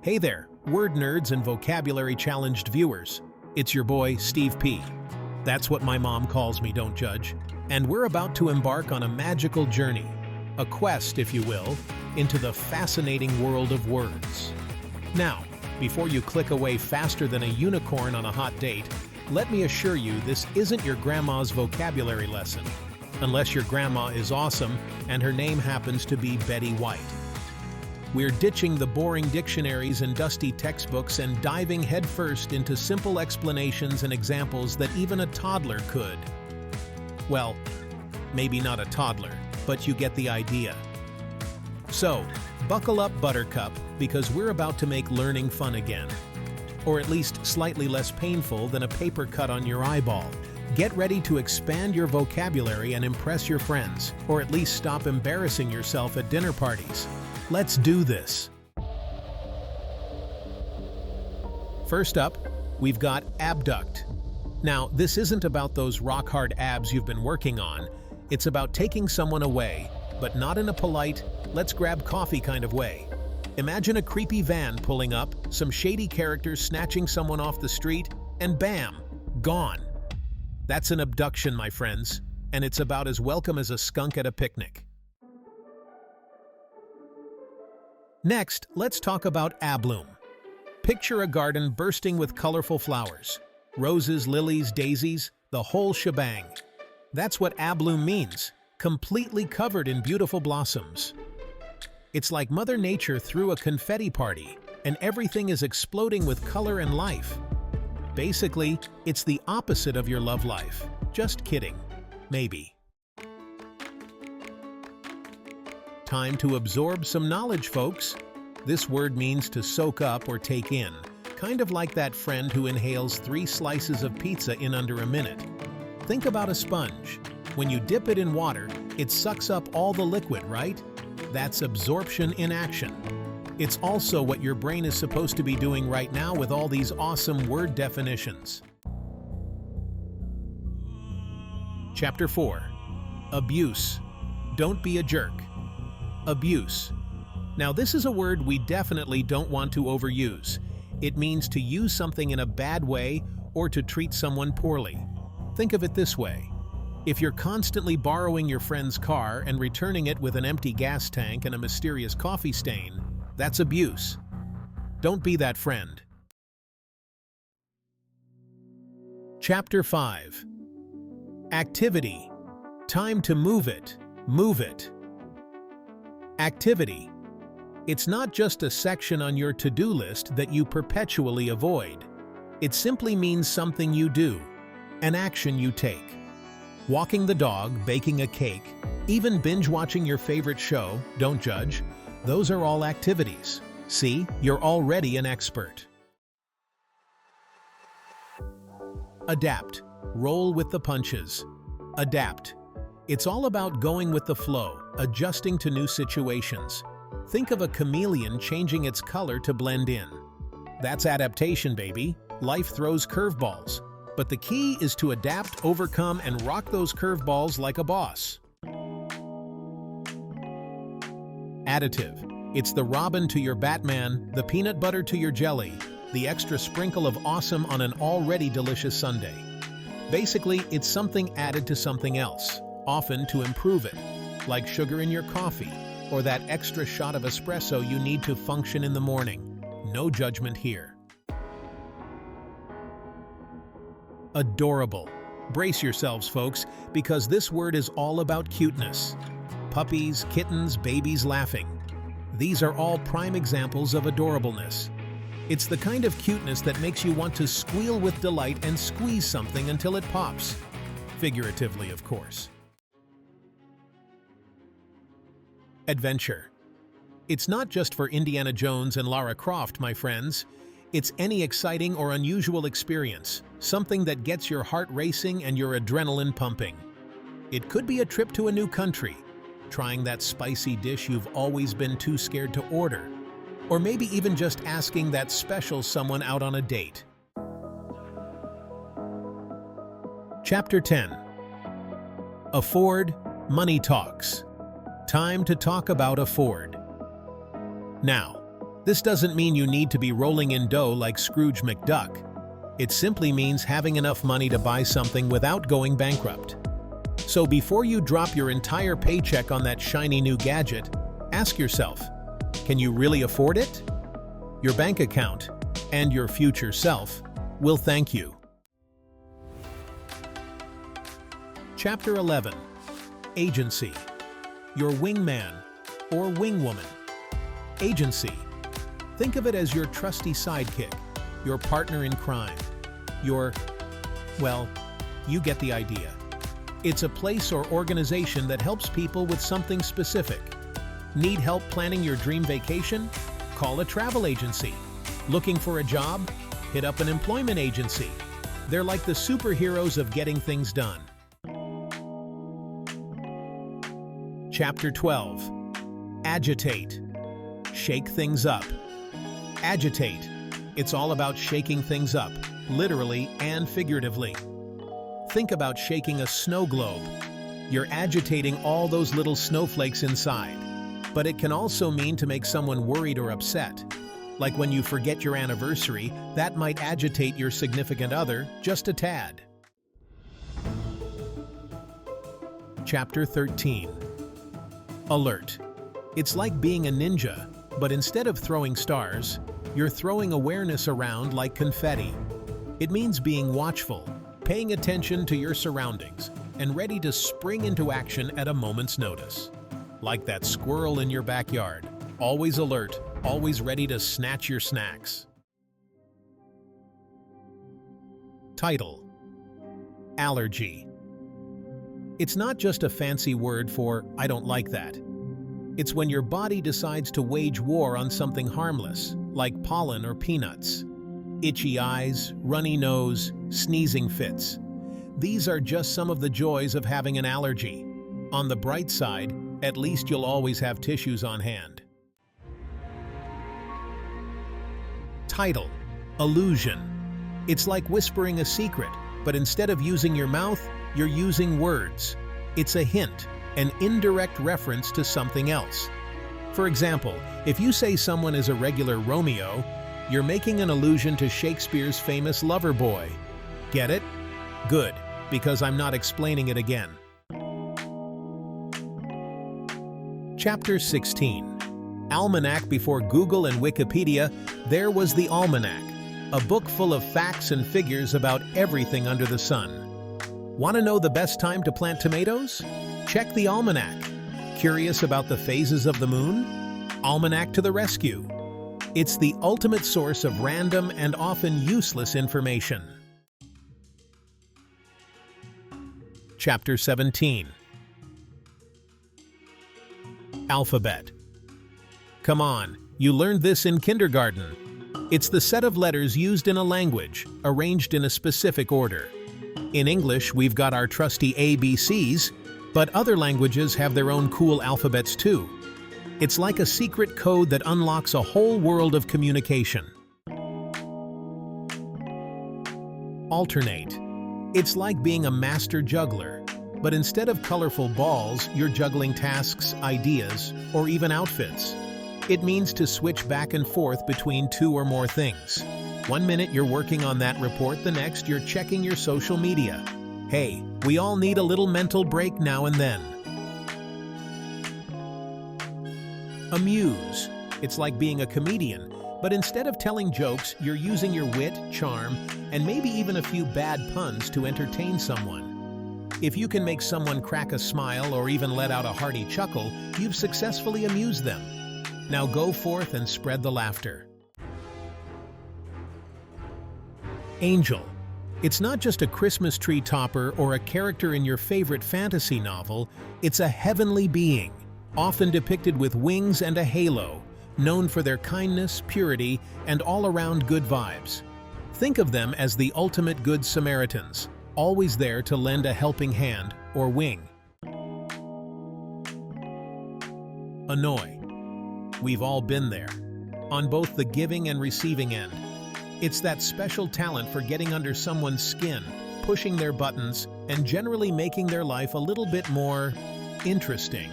Hey there, word nerds and vocabulary-challenged viewers. It's your boy, Steve P. That's what my mom calls me, don't judge. And we're about to embark on a magical journey, a quest, if you will, into the fascinating world of words. Now, before you click away faster than a unicorn on a hot date, let me assure you this isn't your grandma's vocabulary lesson, unless your grandma is awesome and her name happens to be Betty White. We're ditching the boring dictionaries and dusty textbooks and diving headfirst into simple explanations and examples that even a toddler could. Well, maybe not a toddler, but you get the idea. So, buckle up, Buttercup, because we're about to make learning fun again. Or at least slightly less painful than a paper cut on your eyeball. Get ready to expand your vocabulary and impress your friends, or at least stop embarrassing yourself at dinner parties. Let's do this. First up, we've got abduct. Now, this isn't about those rock-hard abs you've been working on. It's about taking someone away, but not in a polite, let's grab coffee kind of way. Imagine a creepy van pulling up, some shady characters snatching someone off the street, and bam, gone. That's an abduction, my friends, and it's about as welcome as a skunk at a picnic. Next, let's talk about abloom. Picture a garden bursting with colorful flowers. Roses, lilies, daisies, the whole shebang. That's what abloom means, completely covered in beautiful blossoms. It's like Mother Nature threw a confetti party, and everything is exploding with color and life. Basically, it's the opposite of your love life. Just kidding. Maybe. Time to absorb some knowledge, folks. This word means to soak up or take in, kind of like that friend who inhales 3 slices of pizza in under a minute. Think about a sponge. When you dip it in water, it sucks up all the liquid, right? That's absorption in action. It's also what your brain is supposed to be doing right now with all these awesome word definitions. Chapter 4. Abuse. Don't be a jerk. Abuse. Now, this is a word we definitely don't want to overuse. It means to use something in a bad way or to treat someone poorly. Think of it this way. If you're constantly borrowing your friend's car and returning it with an empty gas tank and a mysterious coffee stain, that's abuse. Don't be that friend. Chapter 5. Activity. Time to move it. Move it. Activity. It's not just a section on your to-do list that you perpetually avoid. It simply means something you do, an action you take. Walking the dog, baking a cake, even binge-watching your favorite show, don't judge, those are all activities. See, you're already an expert. Adapt. Roll with the punches. Adapt. It's all about going with the flow, adjusting to new situations. Think of a chameleon changing its color to blend in. That's adaptation, baby. Life throws curveballs. But the key is to adapt, overcome, and rock those curveballs like a boss. Additive. It's the Robin to your Batman, the peanut butter to your jelly, the extra sprinkle of awesome on an already delicious sundae. Basically, it's something added to something else, often to improve it, like sugar in your coffee, or that extra shot of espresso you need to function in the morning. No judgment here. Adorable. Brace yourselves, folks, because this word is all about cuteness. Puppies, kittens, babies laughing. These are all prime examples of adorableness. It's the kind of cuteness that makes you want to squeal with delight and squeeze something until it pops. Figuratively, of course. Adventure. It's not just for Indiana Jones and Lara Croft, my friends. It's any exciting or unusual experience, something that gets your heart racing and your adrenaline pumping. It could be a trip to a new country, trying that spicy dish you've always been too scared to order, or maybe even just asking that special someone out on a date. Chapter 10. Afford, Money Talks. Time to talk about afford. Now, This doesn't mean you need to be rolling in dough like Scrooge McDuck. It simply means having enough money to buy something without going bankrupt. So before you drop your entire paycheck on that shiny new gadget, ask yourself, can you really afford it? Your bank account and your future self will thank you. Chapter 11. Agency. Your wingman or wingwoman. Agency. Think of it as your trusty sidekick, your partner in crime, well, you get the idea. It's a place or organization that helps people with something specific. Need help planning your dream vacation? Call a travel agency. Looking for a job? Hit up an employment agency. They're like the superheroes of getting things done. Chapter 12. Agitate. Shake things up. Agitate. It's all about shaking things up, literally and figuratively. Think about shaking a snow globe. You're agitating all those little snowflakes inside. But it can also mean to make someone worried or upset. Like when you forget your anniversary, that might agitate your significant other just a tad. Chapter 13. Alert. It's like being a ninja, but instead of throwing stars, you're throwing awareness around like confetti. It means being watchful, paying attention to your surroundings, and ready to spring into action at a moment's notice. Like that squirrel in your backyard, always alert, always ready to snatch your snacks. Title: Allergy. It's not just a fancy word for "I don't like that." It's when your body decides to wage war on something harmless, like pollen or peanuts. Itchy eyes, runny nose, sneezing fits. These are just some of the joys of having an allergy. On the bright side, at least you'll always have tissues on hand. Title: Illusion. It's like whispering a secret, but instead of using your mouth, you're using words. It's a hint, an indirect reference to something else. For example, if you say someone is a regular Romeo, you're making an allusion to Shakespeare's famous lover boy. Get it? Good, because I'm not explaining it again. Chapter 16. Almanac. Before Google and Wikipedia, there was the Almanac, a book full of facts and figures about everything under the sun. Want to know the best time to plant tomatoes? Check the Almanac. Curious about the phases of the moon? Almanac to the rescue. It's the ultimate source of random and often useless information. Chapter 17. Alphabet. Come on, you learned this in kindergarten. It's the set of letters used in a language, arranged in a specific order. In English, we've got our trusty ABCs, but other languages have their own cool alphabets too. It's like a secret code that unlocks a whole world of communication. Alternate. It's like being a master juggler, but instead of colorful balls, you're juggling tasks, ideas, or even outfits. It means to switch back and forth between two or more things. One minute you're working on that report, the next you're checking your social media. Hey, we all need a little mental break now and then. Amuse. It's like being a comedian, but instead of telling jokes, you're using your wit, charm, and maybe even a few bad puns to entertain someone. If you can make someone crack a smile or even let out a hearty chuckle, you've successfully amused them. Now go forth and spread the laughter. Angel. It's not just a Christmas tree topper or a character in your favorite fantasy novel, it's a heavenly being, often depicted with wings and a halo, known for their kindness, purity, and all-around good vibes. Think of them as the ultimate good Samaritans, always there to lend a helping hand or wing. Annoy. We've all been there, on both the giving and receiving end. It's that special talent for getting under someone's skin, pushing their buttons, and generally making their life a little bit more interesting.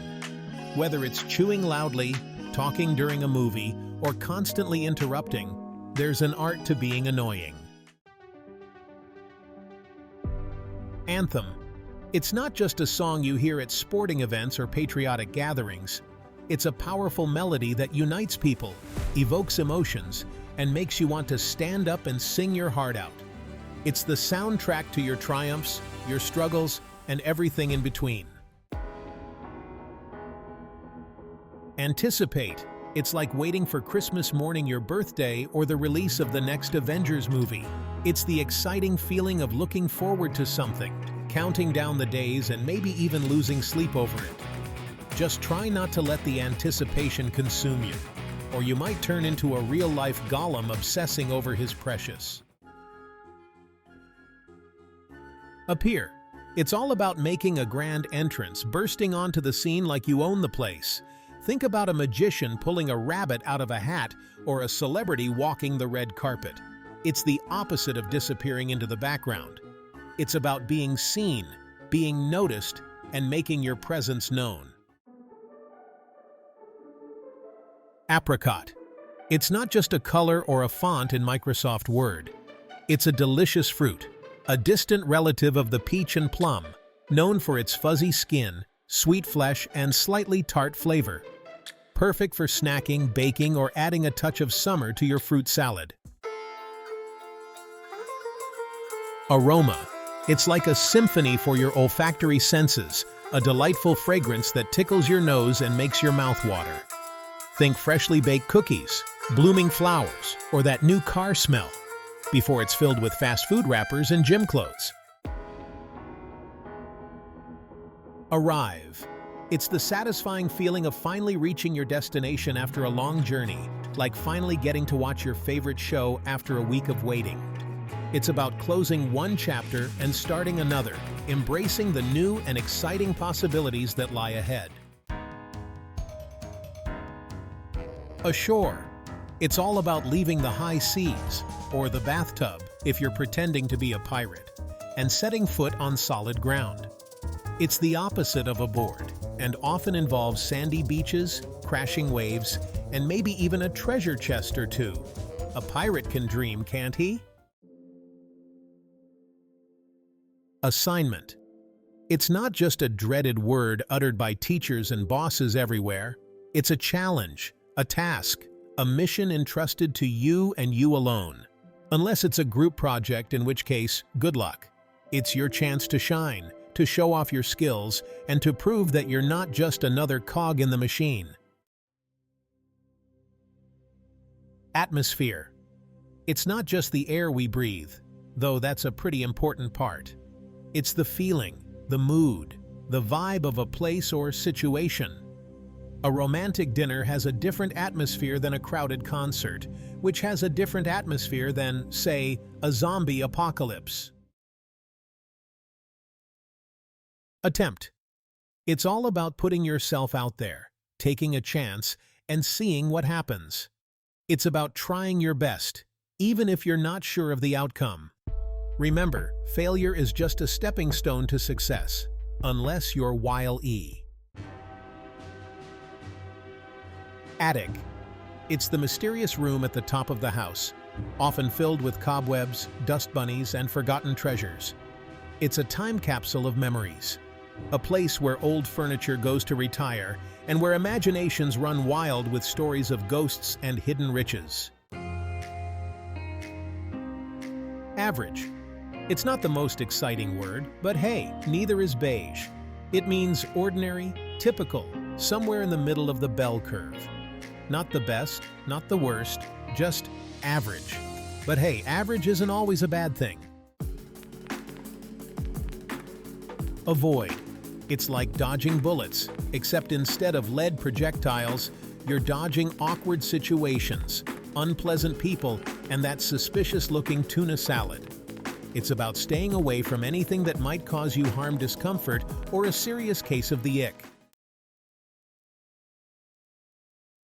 Whether it's chewing loudly, talking during a movie, or constantly interrupting, there's an art to being annoying. Anthem. It's not just a song you hear at sporting events or patriotic gatherings. It's a powerful melody that unites people, evokes emotions, and makes you want to stand up and sing your heart out. It's the soundtrack to your triumphs, your struggles, and everything in between. Anticipate. It's like waiting for Christmas morning, your birthday, or the release of the next Avengers movie. It's the exciting feeling of looking forward to something, counting down the days, and maybe even losing sleep over it. Just try not to let the anticipation consume you, or you might turn into a real-life golem obsessing over his precious. Appear. It's all about making a grand entrance, bursting onto the scene like you own the place. Think about a magician pulling a rabbit out of a hat or a celebrity walking the red carpet. It's the opposite of disappearing into the background. It's about being seen, being noticed, and making your presence known. Apricot. It's not just a color or a font in Microsoft Word. It's a delicious fruit, a distant relative of the peach and plum, known for its fuzzy skin, sweet flesh, and slightly tart flavor. Perfect for snacking, baking, or adding a touch of summer to your fruit salad. Aroma. It's like a symphony for your olfactory senses, a delightful fragrance that tickles your nose and makes your mouth water. Think freshly baked cookies, blooming flowers, or that new car smell, before it's filled with fast food wrappers and gym clothes. Arrive. It's the satisfying feeling of finally reaching your destination after a long journey, like finally getting to watch your favorite show after a week of waiting. It's about closing one chapter and starting another, embracing the new and exciting possibilities that lie ahead. Ashore. It's all about leaving the high seas, or the bathtub if you're pretending to be a pirate, and setting foot on solid ground. It's the opposite of aboard, and often involves sandy beaches, crashing waves, and maybe even a treasure chest or two. A pirate can dream, can't he? Assignment. It's not just a dreaded word uttered by teachers and bosses everywhere. It's a challenge, a task, a mission entrusted to you and you alone. Unless it's a group project, in which case, good luck. It's your chance to shine, to show off your skills, and to prove that you're not just another cog in the machine. Atmosphere. It's not just the air we breathe, though that's a pretty important part. It's the feeling, the mood, the vibe of a place or situation. A romantic dinner has a different atmosphere than a crowded concert, which has a different atmosphere than, say, a zombie apocalypse. Attempt. It's all about putting yourself out there, taking a chance, and seeing what happens. It's about trying your best, even if you're not sure of the outcome. Remember, failure is just a stepping stone to success, unless you're UIL. Attic. It's the mysterious room at the top of the house, often filled with cobwebs, dust bunnies, and forgotten treasures. It's a time capsule of memories, a place where old furniture goes to retire and where imaginations run wild with stories of ghosts and hidden riches. Average. It's not the most exciting word, but hey, neither is beige. It means ordinary, typical, somewhere in the middle of the bell curve. Not the best, not the worst, just average. But hey, average isn't always a bad thing. Avoid. It's like dodging bullets, except instead of lead projectiles, you're dodging awkward situations, unpleasant people, and that suspicious-looking tuna salad. It's about staying away from anything that might cause you harm, discomfort, or a serious case of the ick.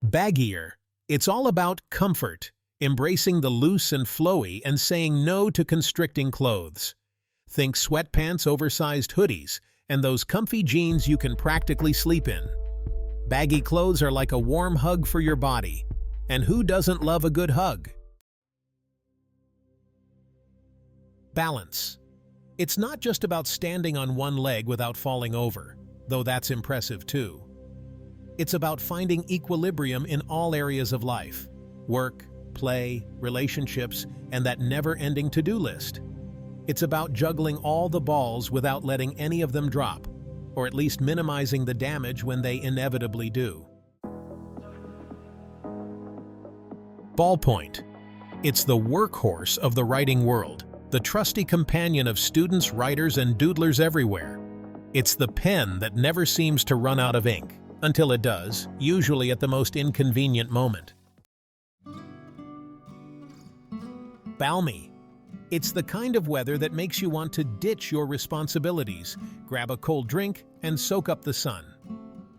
Baggier. It's all about comfort, embracing the loose and flowy and saying no to constricting clothes. Think sweatpants, oversized hoodies, and those comfy jeans you can practically sleep in. Baggy clothes are like a warm hug for your body. And who doesn't love a good hug? Balance. It's not just about standing on one leg without falling over, though that's impressive too. It's about finding equilibrium in all areas of life: work, play, relationships, and that never-ending to-do list. It's about juggling all the balls without letting any of them drop, or at least minimizing the damage when they inevitably do. Ballpoint. It's the workhorse of the writing world, the trusty companion of students, writers, and doodlers everywhere. It's the pen that never seems to run out of ink, until it does, usually at the most inconvenient moment. Balmy. It's the kind of weather that makes you want to ditch your responsibilities, grab a cold drink, and soak up the sun.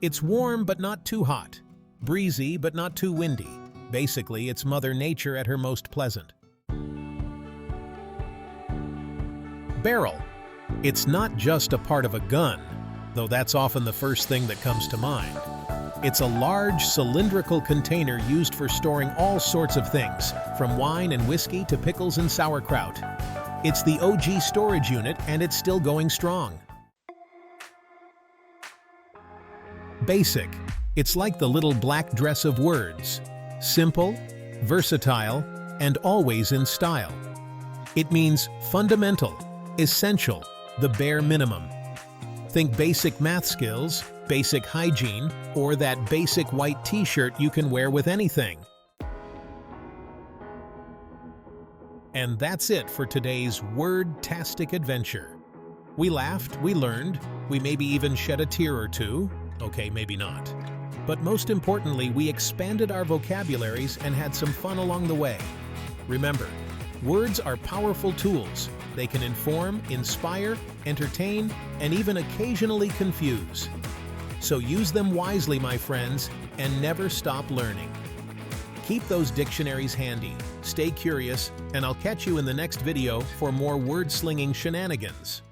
It's warm but not too hot, breezy but not too windy. Basically, it's Mother Nature at her most pleasant. Barrel. It's not just a part of a gun, though that's often the first thing that comes to mind. It's a large, cylindrical container used for storing all sorts of things, from wine and whiskey to pickles and sauerkraut. It's the OG storage unit, and it's still going strong. Basic. It's like the little black dress of words. Simple, versatile, and always in style. It means fundamental, essential, the bare minimum. Think basic math skills, basic hygiene, or that basic white t-shirt you can wear with anything. And that's it for today's word-tastic adventure. We laughed, we learned, we maybe even shed a tear or two. Okay, maybe not. But most importantly, we expanded our vocabularies and had some fun along the way. Remember, words are powerful tools. They can inform, inspire, entertain, and even occasionally confuse. So use them wisely, my friends, and never stop learning. Keep those dictionaries handy, stay curious, and I'll catch you in the next video for more word-slinging shenanigans.